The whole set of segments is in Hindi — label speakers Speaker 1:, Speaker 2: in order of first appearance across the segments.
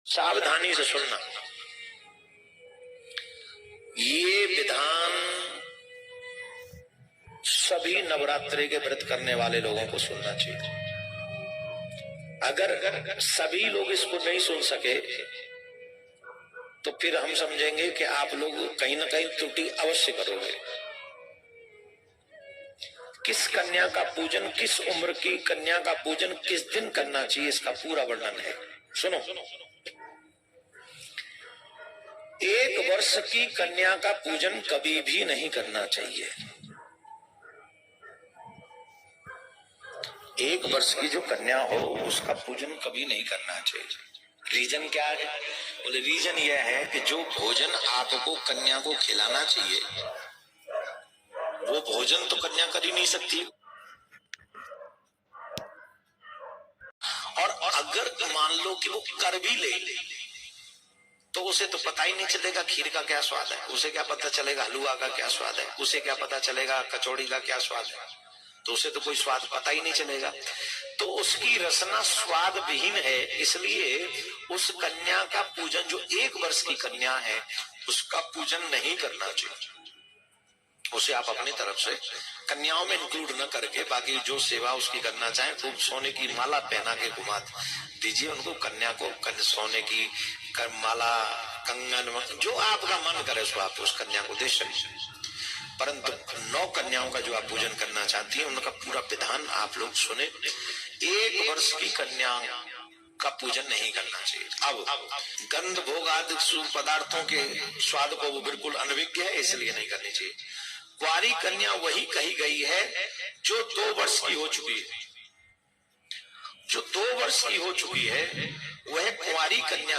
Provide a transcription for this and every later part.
Speaker 1: सावधानी से सुनना। ये विधान सभी नवरात्रि के व्रत करने वाले लोगों को सुनना चाहिए। अगर सभी लोग इसको नहीं सुन सके तो फिर हम समझेंगे कि आप लोग कहीं ना कहीं त्रुटि अवश्य करोगे। किस कन्या का पूजन, किस उम्र की कन्या का पूजन किस दिन करना चाहिए, इसका पूरा वर्णन है। सुनो, 1 वर्ष की कन्या का पूजन कभी भी नहीं करना चाहिए। 1 वर्ष की जो कन्या हो उसका पूजन कभी नहीं करना चाहिए। रीजन क्या है? बोले रीजन यह है कि जो भोजन आपको कन्या को खिलाना चाहिए वो भोजन तो कन्या कर ही नहीं सकती। और अगर मान लो कि वो कर भी ले तो उसे तो पता ही नहीं चलेगा खीर का क्या स्वाद है, उसे क्या पता चलेगा हलवा का क्या स्वाद है, उसे क्या पता चलेगा कचौड़ी का क्या स्वाद है, तो उसे तो कोई स्वाद पता ही नहीं चलेगा। तो उसकी रसना स्वाद विहीन है, इसलिए उस कन्या का पूजन, जो 1 वर्ष की कन्या है उसका पूजन नहीं करना चाहिए। उसे आप अपनी तरफ से कन्याओं में इंक्लूड न करके बाकी जो सेवा उसकी करना चाहे, खूब सोने की माला पहना के घुमा दीजिए उनको, कन्या को सोने की माला, कंगन, जो आपका मन करे उसको आप उस कन्या को दे सकते। परंतु 9 कन्याओं का जो आप पूजन करना चाहती हैं उनका पूरा विधान आप लोग सुने। 1 वर्ष की कन्या का पूजन नहीं करना चाहिए। अब गंध भोग आदि पदार्थों के स्वाद को वो बिल्कुल अनभिज्ञ है, इसलिए नहीं करनी चाहिए। कुंवारी कन्या वही कही गई है जो 2 वर्ष की हो चुकी है। जो 2 वर्ष की हो चुकी है वह कुंवारी कन्या,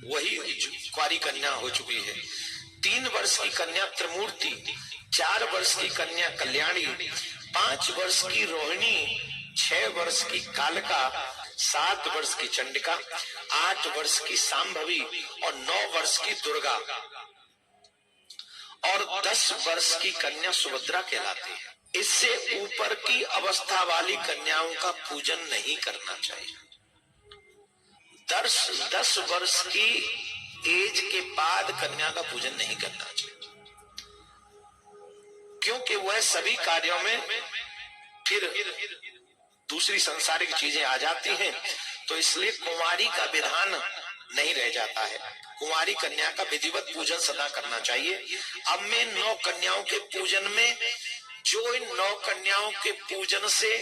Speaker 1: वही कुंवारी कन्या हो चुकी है। 3 वर्ष की कन्या त्रिमूर्ति, 4 वर्ष की कन्या कल्याणी, 5 वर्ष की रोहिणी, 6 वर्ष की कालका, 7 वर्ष की चंडिका, 8 वर्ष की सांभवी और 9 वर्ष की दुर्गा और 10 वर्ष की कन्या सुभद्रा कहलाती है। इससे ऊपर की अवस्था वाली कन्याओं का पूजन नहीं करना चाहिए। 10 वर्ष की एज के बाद कन्या का पूजन नहीं करना चाहिए, क्योंकि वह सभी कार्यों में फिर दूसरी सांसारिक चीजें आ जाती हैं, तो इसलिए कुंवारी का विधान नहीं रह जाता है। कुंवारी कन्या का विधिवत पूजन सदा करना चाहिए। अब मैं 9 कन्याओं के पूजन में, जो इन 9 कन्याओं के पूजन से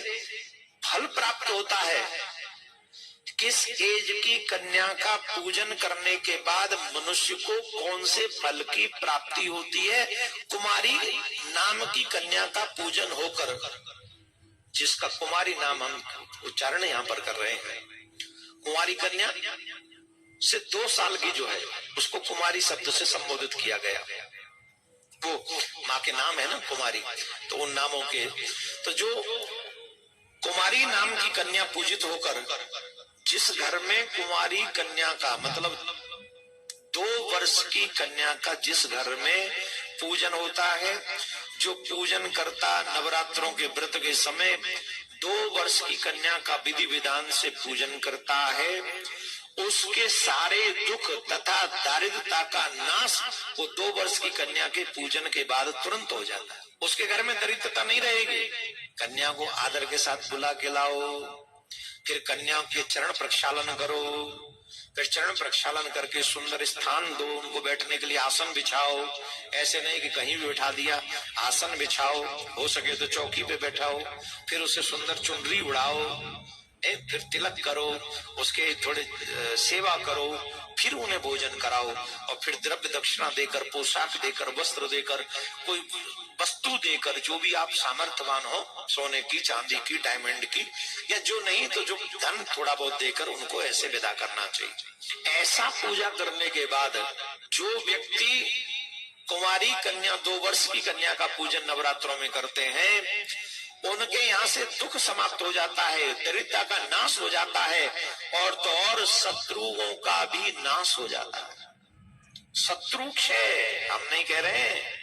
Speaker 1: फल प्राप्त होता है, किस एज की कन्या का पूजन करने के बाद मनुष्य को कौन से फल की प्राप्ति होती है, कुमारी नाम की कन्या का पूजन होकर, जिसका कुमारी नाम हम उच्चारण यहाँ पर कर रहे हैं, कुमारी कन्या से 2 साल की जो है उसको कुमारी शब्द से संबोधित किया गया। वो माँ के नाम है ना कुमारी, तो उन नामों के, तो जो कुमारी नाम की कन्या पूजित होकर, जिस घर में कुमारी कन्या का मतलब 2 वर्ष की कन्या का जिस घर में पूजन होता है, जो पूजन करता नवरात्रों के व्रत के समय 2 वर्ष की कन्या का विधि विधान से पूजन करता है, उसके सारे दुख तथा दारिद्रता का नाश वो 2 वर्ष की कन्या के पूजन के बाद तुरंत हो जाता है। उसके घर में दरिद्रता नहीं रहेगी। कन्या को आदर के साथ बुला के लाओ, फिर कन्या के चरण प्रक्षालन करो, फिर चरण प्रक्षालन करके सुंदर स्थान दो, उनको बैठने के लिए आसन बिछाओ। ऐसे नहीं कि कहीं भी बैठा दिया, आसन बिछाओ, हो सके तो चौकी पे बैठाओ, फिर उसे सुंदर चुनरी उड़ाओ, फिर तिलक करो, उसके थोड़े सेवा करो, फिर उन्हें भोजन कराओ, और फिर द्रव्य दक्षिणा देकर, पोशाक देकर, वस्त्र देकर, कोई वस्तु देकर, जो भी आप सामर्थ्यवान हो, सोने की, चांदी की, डायमंड की, या जो नहीं तो जो धन थोड़ा बहुत देकर उनको ऐसे विदा करना चाहिए। ऐसा पूजा करने के बाद जो व्यक्ति कुंवारी कन्या 2 वर्ष की कन्या का पूजन नवरात्रों में करते हैं, उनके यहाँ से दुख समाप्त हो जाता है, दरिद्रता का नाश हो जाता है, और तो और शत्रुओं का भी नाश हो जाता है। शत्रु क्षय हम नहीं कह रहे हैं,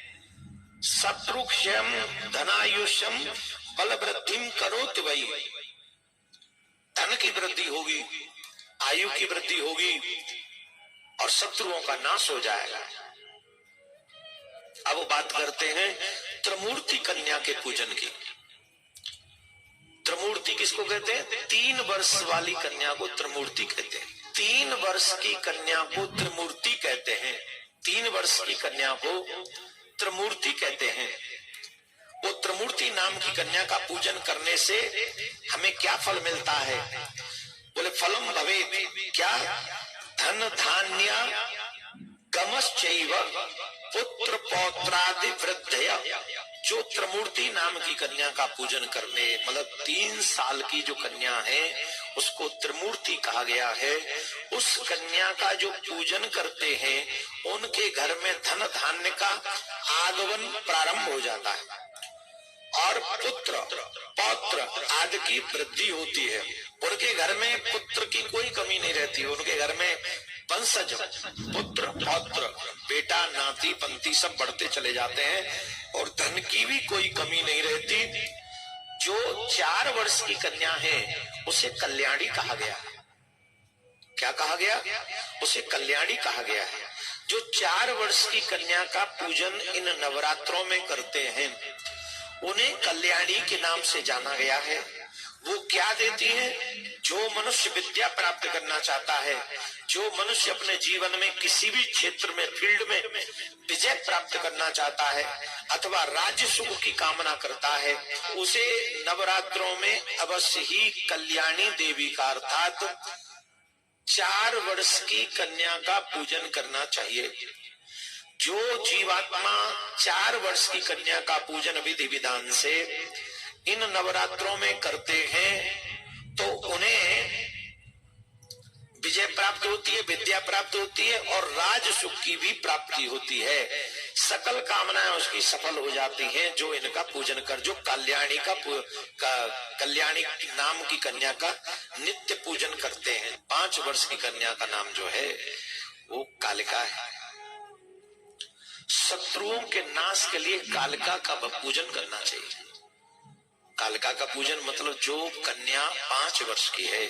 Speaker 1: शत्रु क्षयम धनायुष्यम बल वृद्धिम करोति वही, धन की वृद्धि होगी, आयु की वृद्धि होगी और शत्रुओं का नाश हो जाएगा। अब बात करते हैं त्रिमूर्ति कन्या के पूजन की। त्रिमूर्ति किसको कहते हैं? 3 वर्ष वाली कन्या को त्रिमूर्ति कहते हैं। 3 वर्ष की कन्या को त्रिमूर्ति कहते हैं। 3 वर्ष की कन्या को त्रिमूर्ति कहते हैं। वो त्रिमूर्ति नाम की कन्या का पूजन करने से हमें क्या फल मिलता है? बोले फलम भवेत्, क्या? धन धान्य गमश्चैव पुत्र पौत्रादि वृद्धया। जो त्रिमूर्ति नाम की कन्या का पूजन करने, मतलब 3 साल की जो कन्या है उसको त्रिमूर्ति कहा गया है। उस कन्या का जो पूजन करते हैं उनके घर में धन धान्य का आगमन प्रारंभ हो जाता है और पुत्र पौत्र आदि की वृद्धि होती है। उनके घर में पुत्र की कोई कमी नहीं रहती। उनके घर में वंशज पुत्र पौत्र बेटा नाती पंती सब बढ़ते चले जाते हैं और धन की भी कोई कमी नहीं रहती। जो 4 वर्ष की कन्या है उसे कल्याणी कहा गया। क्या कहा गया? उसे कल्याणी कहा गया है। जो 4 वर्ष की कन्या का पूजन इन नवरात्रों में करते हैं उन्हें कल्याणी के नाम से जाना गया है। वो क्या देती है? जो मनुष्य विद्या प्राप्त करना चाहता है, जो मनुष्य अपने जीवन में किसी भी क्षेत्र में फील्ड में विजय प्राप्त करना चाहता है अथवा राज्य सुख की कामना करता है, उसे नवरात्रों में अवश्य ही कल्याणी देवी का अर्थात 4 वर्ष की कन्या का पूजन करना चाहिए। जो जीवात्मा 4 वर्ष की कन्या का पूजन विधि विधान से इन नवरात्रों में करते हैं तो उन्हें विजय प्राप्त होती है, विद्या प्राप्त होती है और राज सुख की भी प्राप्ति होती है। सकल कामनाएं उसकी सफल हो जाती हैं जो इनका पूजन कर, जो कल्याणी कल्याणी नाम की कन्या का नित्य पूजन करते हैं। 5 वर्ष की कन्या का नाम जो है वो कालिका है। शत्रुओं के नाश के लिए कालिका का पूजन करना चाहिए। कालिका का पूजन मतलब जो कन्या 5 वर्ष की है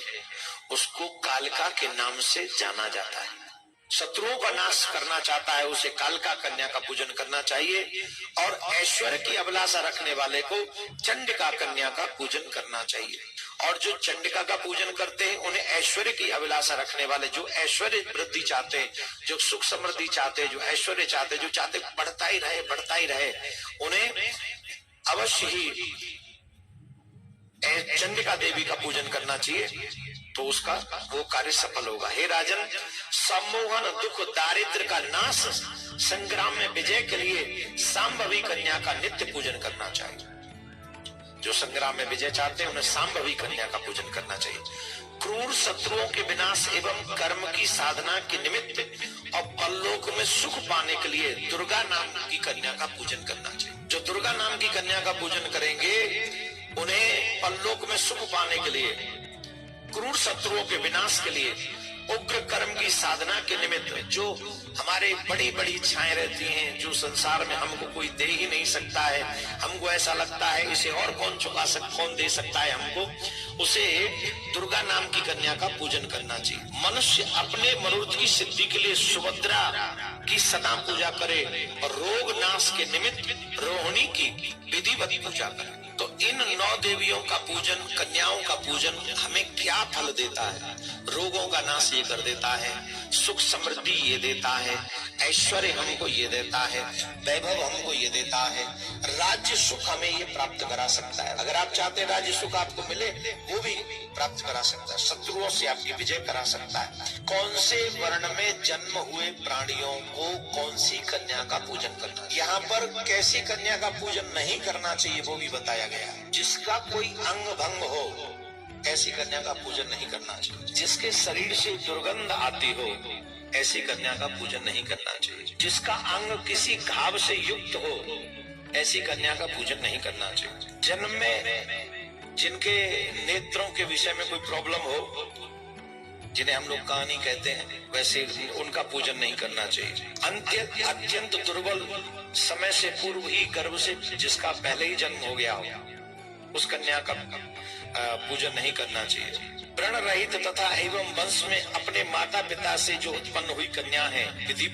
Speaker 1: उसको कालिका के नाम से जाना जाता है। शत्रुओं का नाश करना चाहता है उसे कालिका कन्या का पूजन करना चाहिए। और ऐश्वर्य की अभिलाषा रखने वाले को चंडिका कन्या का पूजन करना चाहिए। और जो चंडिका का पूजन करते हैं उन्हें ऐश्वर्य की अभिलाषा रखने वाले, जो ऐश्वर्य वृद्धि चाहते हैं, जो सुख समृद्धि चाहते हैं, जो ऐश्वर्य चाहते हैं, जो चाहते बढ़ता ही रहे, उन्हें अवश्य ही चंडिका देवी का पूजन करना चाहिए तो उसका वो कार्य सफल होगा। हे राजन, सम्मोहन दुख दारिद्र का नाश संग्राम में विजय के लिए सांभवी कन्या का नित्य पूजन करना चाहिए। जो संग्राम में विजय चाहते हैं उन्हें सांभवी कन्या का पूजन करना चाहिए। क्रूर शत्रुओं के विनाश एवं कर्म की साधना के निमित्त और परलोक में सुख पाने के लिए दुर्गा नाम की कन्या का पूजन करना चाहिए। जो दुर्गा नाम की कन्या का पूजन करेंगे उन्हें परलोक में सुख पाने के लिए, क्रूर शत्रुओं के विनाश के लिए, उग्र कर्म की साधना के निमित्त जो हमारे बड़ी बड़ी इच्छाएं रहती हैं, जो संसार में हमको कोई दे ही नहीं सकता है, हमको ऐसा लगता है इसे और कौन दे सकता है हमको, उसे दुर्गा नाम की कन्या का पूजन करना चाहिए। मनुष्य अपने मनोरथ की सिद्धि के लिए सुभद्रा की सदा पूजा करे और रोग नाश के निमित्त रोहिणी की विधिवत पूजा करे। तो इन 9 देवियों का पूजन, कन्याओं का पूजन हमें क्या फल देता है? रोगों का नाश ये कर देता है, सुख समृद्धि ये देता है, ऐश्वर्य हमको ये देता है, वैभव हमको ये देता है, राज्य सुख हमें ये प्राप्त करा सकता है। अगर आप चाहते हैं राज्य सुख आपको मिले वो भी प्राप्त करा सकता है, शत्रुओं से आपकी विजय करा सकता है। कौन से वर्ण में जन्म हुए प्राणियों को कौन सी कन्या का पूजन करना, यहाँ पर कैसी कन्या का पूजन नहीं करना चाहिए वो भी बताया गया। जिसका कोई अंग भंग हो ऐसी कन्या का पूजन नहीं करना चाहिए। जिसके शरीर से दुर्गंध आती हो ऐसी कन्या का पूजन नहीं करना चाहिए। जिसका अंग किसी घाव से युक्त हो ऐसी कन्या का पूजन नहीं करना चाहिए। जन्म में जिनके नेत्रों के विषय में कोई प्रॉब्लम हो, जिन्हें हम लोग कहानी कहते हैं, वैसे उनका पूजन नहीं करना चाहिए। अत्यंत दुर्बल समय से पूर्व ही गर्भ से जिसका पहले ही जन्म हो गया हो उस कन्या का पूजन नहीं करना चाहिए। व्रण रहित तथा एवं वंश में अपने माता पिता से जो उत्पन्न हुई कन्या है, विधि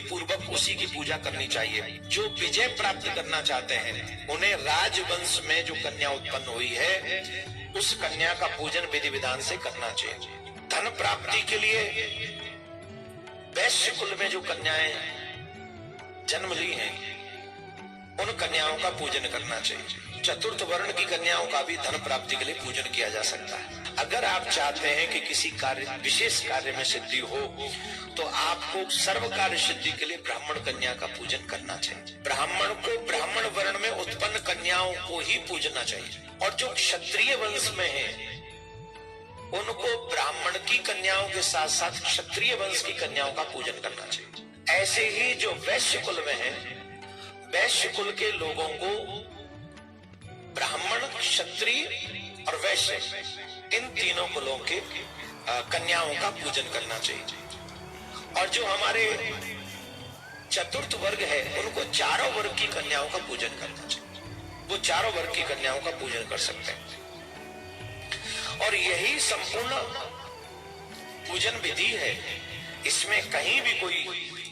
Speaker 1: पूर्वक उसी की पूजा करनी चाहिए। जो विजय प्राप्त करना चाहते हैं उन्हें राजवंश में जो कन्या उत्पन्न हुई है उस कन्या का पूजन विधि विधान से करना चाहिए। धन प्राप्ति के लिए वैश्य कुल में जो कन्याएं जन्म ली हैं उन कन्याओं का पूजन करना चाहिए। चतुर्थ वर्ण की कन्याओं का भी धन प्राप्ति के लिए पूजन किया जा सकता है। अगर आप चाहते हैं कि किसी कार्य विशेष कार्य में सिद्धि हो तो आपको सर्व कार्य सिद्धि के लिए ब्राह्मण कन्या का पूजन करना चाहिए। ब्राह्मण को ब्राह्मण वर्ण में उत्पन्न कन्याओं को ही पूजना चाहिए और जो क्षत्रिय वंश में है उनको ब्राह्मण की कन्याओं के साथ साथ क्षत्रिय वंश की कन्याओं का पूजन करना चाहिए। ऐसे ही जो वैश्य कुल में है, वैश्य कुल के लोगों को ब्राह्मण, क्षत्रिय और वैश्य इन तीनों कुलों के कन्याओं का पूजन करना चाहिए। और जो हमारे चतुर्थ वर्ग है उनको चारों वर्ग की कन्याओं का पूजन करना चाहिए। वो चारों वर्ग की कन्याओं का पूजन कर सकते हैं और यही संपूर्ण पूजन विधि है। इसमें कहीं भी कोई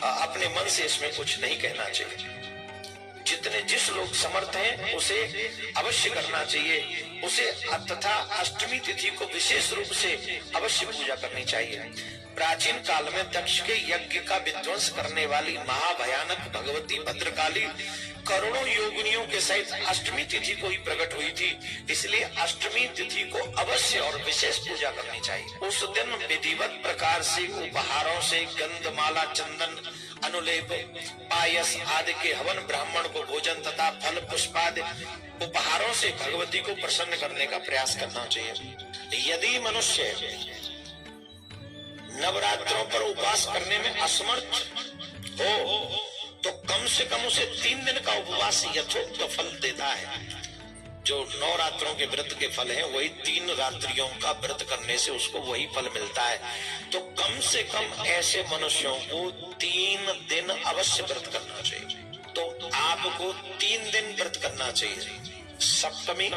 Speaker 1: अपने मन से इसमें कुछ नहीं कहना चाहिए। जितने जिस लोग समर्थ हैं उसे अवश्य करना चाहिए। उसे तथा अष्टमी तिथि को विशेष रूप से अवश्य पूजा करनी चाहिए। प्राचीन काल में दक्ष के यज्ञ का विध्वंस करने वाली महाभयानक भगवती भद्रकाली करोड़ों योगिनियों के सहित अष्टमी तिथि को ही प्रकट हुई थी। इसलिए अष्टमी तिथि को अवश्य और विशेष पूजा करनी चाहिए। उस दिन विधिवत प्रकार से उपहारों से गंधमाला, चंदन, अनुलेप, पायस आदि के हवन, ब्राह्मण को भोजन तथा फल पुष्पादि उपहारों से भगवती को प्रसन्न करने का प्रयास करना चाहिए। यदि मनुष्य नवरात्रों पर उपवास करने में असमर्थ हो तो कम से कम उसे 3 दिन का उपवास यथोक्त फल देता है। जो 9 रात्रों के व्रत के फल हैं वही 3 रात्रियों का व्रत करने से उसको वही फल मिलता है। तो कम से कम ऐसे मनुष्यों को 3 दिन अवश्य व्रत करना चाहिए। तो आपको 3 दिन व्रत करना चाहिए, सप्तमी,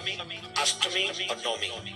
Speaker 1: अष्टमी और नवमी।